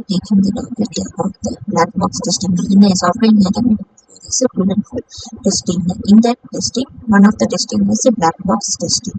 taking the topic about the black box testing. In a software engineering, there is a prudentful testing. In that testing, one of the testing is a black box testing.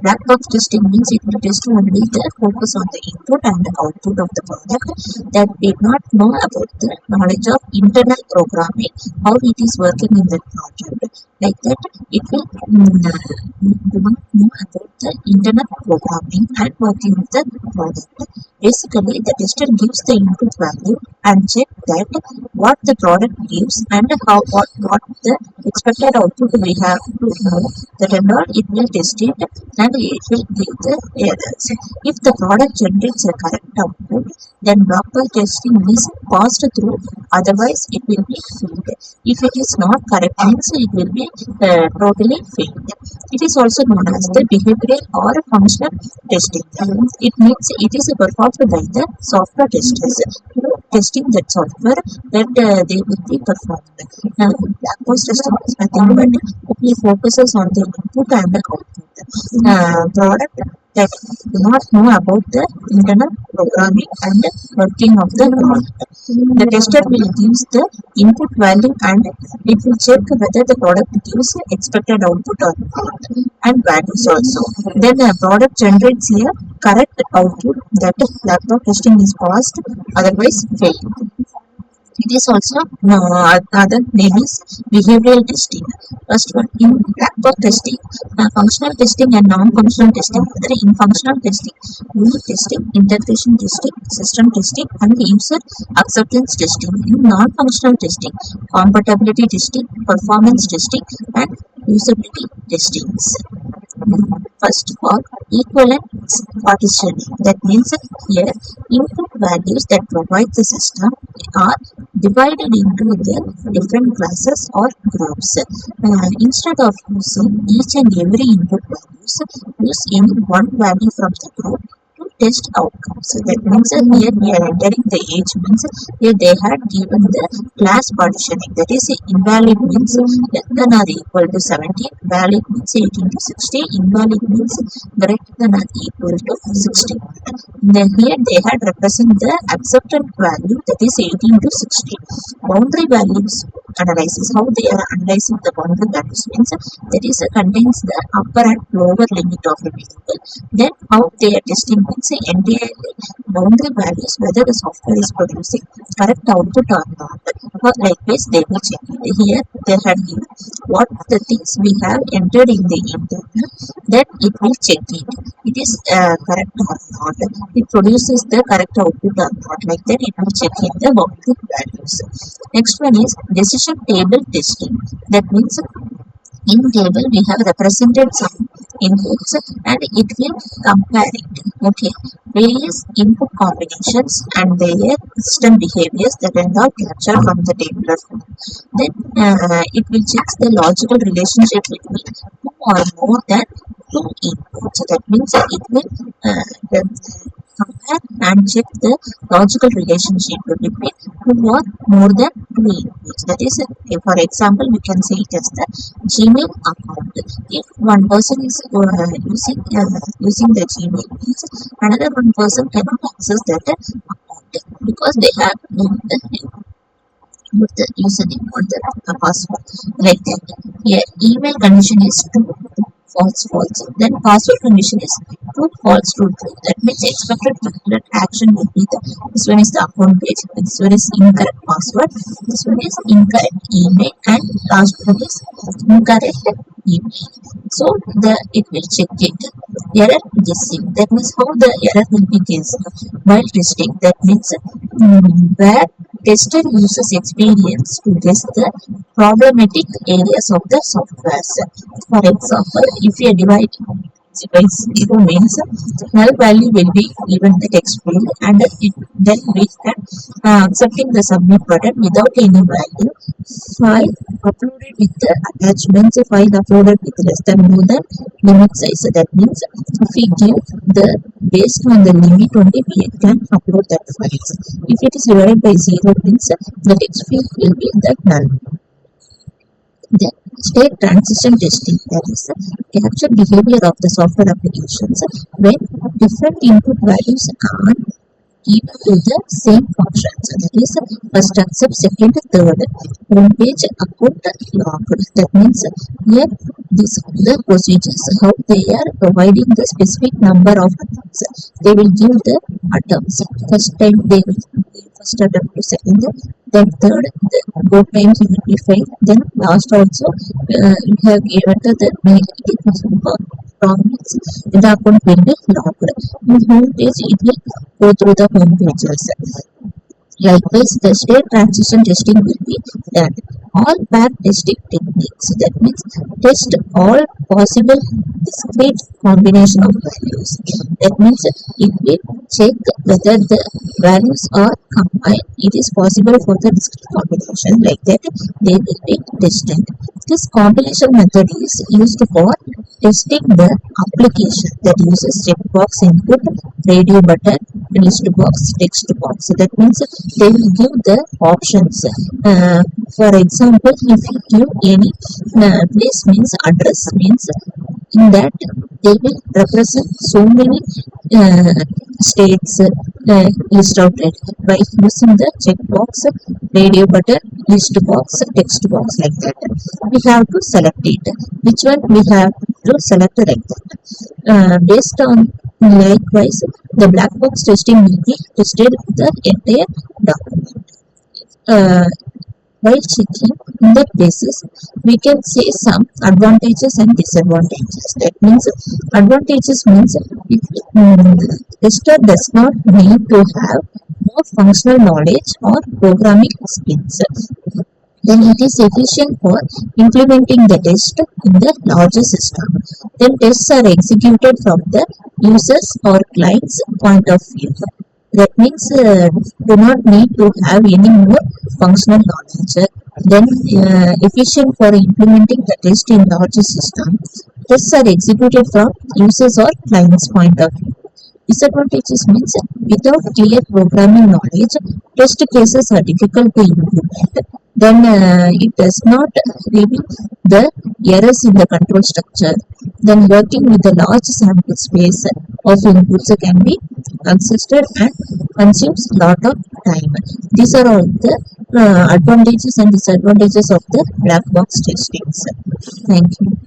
Black box testing means it will test only the focus on the input and the output of the product that did not know about the knowledge of internal programming, how it is working in the project. Like that, it will do not know about the internal programming and working of the product. Basically, the tester gives the input value and check that what the product gives and what the expected output we have to know. That and all, it will test it and it will give the errors. If the product generates a correct output, then block box testing is passed through. Otherwise, it will be failed. If it is not correct, means it will be totally failed. It is also known as the behavioral or functional testing. It means it is performed by the software testers who testing that software that they will be performed. Black box testing is nothing but only focuses on the input and the output. Product that do not know about the internal programming and working of the product. The tester will give the input value and it will check whether the product gives expected output or not, and values also. Then the product generates a correct output, that black box testing is passed, otherwise failed. It is also other name is behavioral testing. First one, in black box testing, functional testing and non-functional testing. In functional testing, unit testing, integration testing, system testing, and user acceptance testing. In non-functional testing, compatibility testing, performance testing, and usability testings. First of all, equivalent partitioning. That means here input values that provide the system are divided into the different classes or groups. Instead of using each and every input values, use any one value from the group to test outcomes. So that means here we are entering the age, means here they had given the class partitioning. That is, invalid means less than or equal to 17, valid means 18 to 60, invalid means greater than or equal to 60. Then here they had represent the accepted value, that is 18 to 60. Boundary values analysis, how they are analyzing the boundary values means that is contains the upper and lower limit of a variable. Then how they are testing means entirely boundary values, whether the software is producing correct output or not. Or likewise they will check it. Here they had given what the things we have entered in the internal, then it will check it. It is correct or not. It produces the correct output or not. Like that, it will check in the boundary values. Next one is decision table testing. That means in table we have represented some inputs and it will compare it. Okay, various input combinations and their system behaviors that are now captured from the tabular form. Then it will check the logical relationship between two or more than two inputs. So that means it will compare and check the logical relationship between two or more than two inputs. That is, for example, we can say it as the Gmail account. If one person is using the Gmail, means another one person cannot access that account because they have the username or the password. Like that. Here, email condition is true, false, false. Then password condition is true, false, true, true. That means expected particular action will be this one is the account page, this one is incorrect password, this one is incorrect email, and last one is incorrect email. So it will check it. Error guessing. That means how the error will be guessed while testing. That means where tester uses experience to guess the problematic areas of the software. For example, if you divide 0 means null value will be given the text field and then we can accepting the submit button without any value. File uploaded with the attachments, file uploaded with less than more than limit size. That means if we give the based on the limit only we can upload that file. If it is divided by 0 means the text field will be the null. Then state transition testing, that is capture behavior of the software applications when different input values are keep to the same functions. That is, first accept, second, third. Home page account locked. That means here these are the procedures how they are providing the specific number of attempts. They will give the attempts. First time they will give first attempt to second, then third, both times it will be failed. Then last also you have given the mail promise the account will be locked. In home page it will go through the home pages. Likewise, the state transition testing will be done. All pair testing techniques, that means test all possible discrete combination of values. That means it will check whether the values are combined. It is possible for the discrete combination, like that they will be tested. This combination method is used for testing the application that uses checkbox input, radio button, list box, text box. So that means they will give the options. For example, if you give any place means address means in that they will represent so many states list out it by using the checkbox, radio button, list box, text box, like that. We have to select it. Which one we have to select like that. Based on likewise, the black box testing will be tested the entire document. While checking in the places, we can say some advantages and disadvantages. That means advantages means if tester does not need to have more functional knowledge or programming skills, then it is efficient for implementing the test in the larger system. Then tests are executed from the users or client's point of view. That means do not need to have any more functional knowledge. Then efficient for implementing the test in larger system. Tests are executed from users or client's point of view. Disadvantages means without clear programming knowledge, test cases are difficult to implement. Then it does not reveal the errors in the control structure. Then working with a large sample space of inputs can be consistent and consumes a lot of time. These are all the advantages and disadvantages of the black box testings. Thank you.